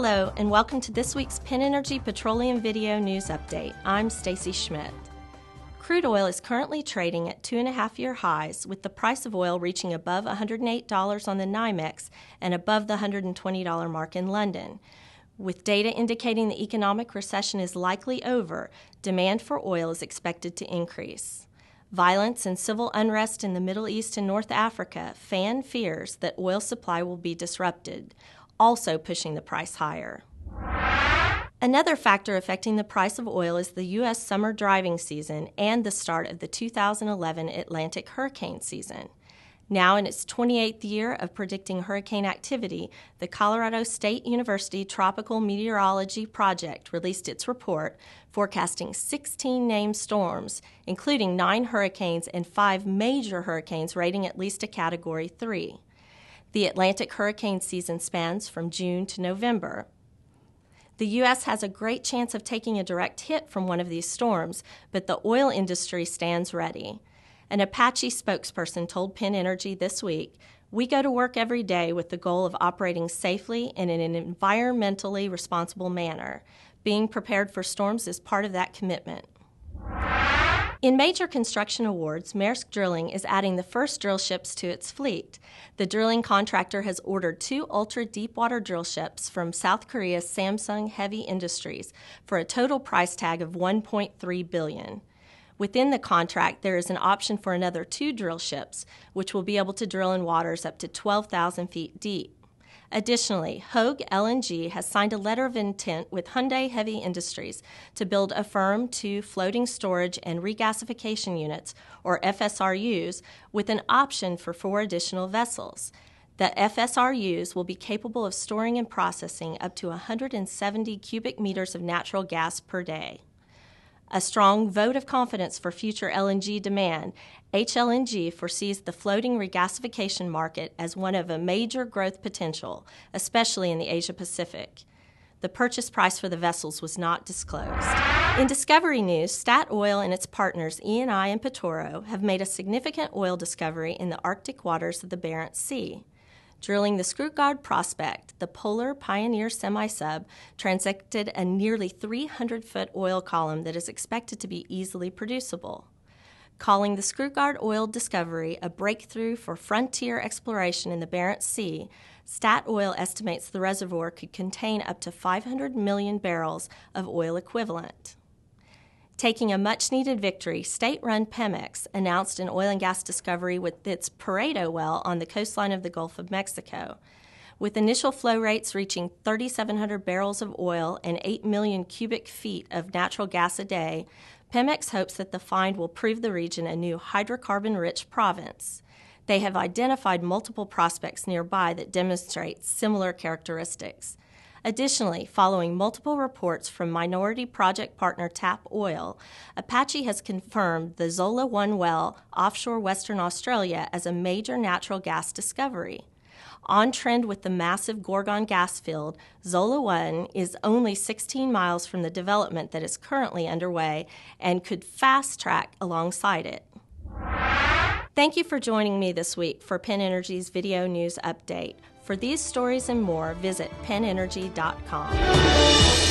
Hello, and welcome to this week's PennEnergy Petroleum Video News Update. I'm Stacy Schmidt. Crude oil is currently trading at 2.5-year highs, with the price of oil reaching above $108 on the NYMEX and above the $120 mark in London. With data indicating the economic recession is likely over, demand for oil is expected to increase. Violence and civil unrest in the Middle East and North Africa fan fears that oil supply will be disrupted, also pushing the price higher. Another factor affecting the price of oil is the U.S. summer driving season and the start of the 2011 Atlantic hurricane season. Now in its 28th year of predicting hurricane activity, the Colorado State University Tropical Meteorology Project released its report forecasting 16 named storms, including 9 hurricanes and 5 major hurricanes rating at least a Category 3. The Atlantic hurricane season spans from June to November. The U.S. has a great chance of taking a direct hit from one of these storms, but the oil industry stands ready. An Apache spokesperson told PennEnergy this week, "We go to work every day with the goal of operating safely and in an environmentally responsible manner. Being prepared for storms is part of that commitment." In major construction awards, Maersk Drilling is adding the first drill ships to its fleet. The drilling contractor has ordered 2 ultra-deepwater drill ships from South Korea's Samsung Heavy Industries for a total price tag of $1.3 billion. Within the contract, there is an option for another 2 drill ships, which will be able to drill in waters up to 12,000 feet deep. Additionally, Hogue LNG has signed a letter of intent with Hyundai Heavy Industries to build a firm 2 floating storage and regasification units, or FSRUs, with an option for 4 additional vessels. The FSRUs will be capable of storing and processing up to 170 cubic meters of natural gas per day. A strong vote of confidence for future LNG demand, HLNG foresees the floating regasification market as one of a major growth potential, especially in the Asia-Pacific. The purchase price for the vessels was not disclosed. In discovery news, Statoil and its partners Eni and Petroleum have made a significant oil discovery in the Arctic waters of the Barents Sea. Drilling the Skrugard prospect, the Polar Pioneer semi-sub transected a nearly 300-foot oil column that is expected to be easily producible. Calling the Skrugard oil discovery a breakthrough for frontier exploration in the Barents Sea, Statoil estimates the reservoir could contain up to 500 million barrels of oil equivalent. Taking a much-needed victory, state-run Pemex announced an oil and gas discovery with its Pareto well on the coastline of the Gulf of Mexico. With initial flow rates reaching 3,700 barrels of oil and 8 million cubic feet of natural gas a day, Pemex hopes that the find will prove the region a new hydrocarbon-rich province. They have identified multiple prospects nearby that demonstrate similar characteristics. Additionally, following multiple reports from minority project partner Tap Oil, Apache has confirmed the Zola-1 well offshore Western Australia as a major natural gas discovery. On trend with the massive Gorgon gas field, Zola-1 is only 16 miles from the development that is currently underway and could fast-track alongside it. Thank you for joining me this week for PennEnergy's Video News Update. For these stories and more, visit PennEnergy.com.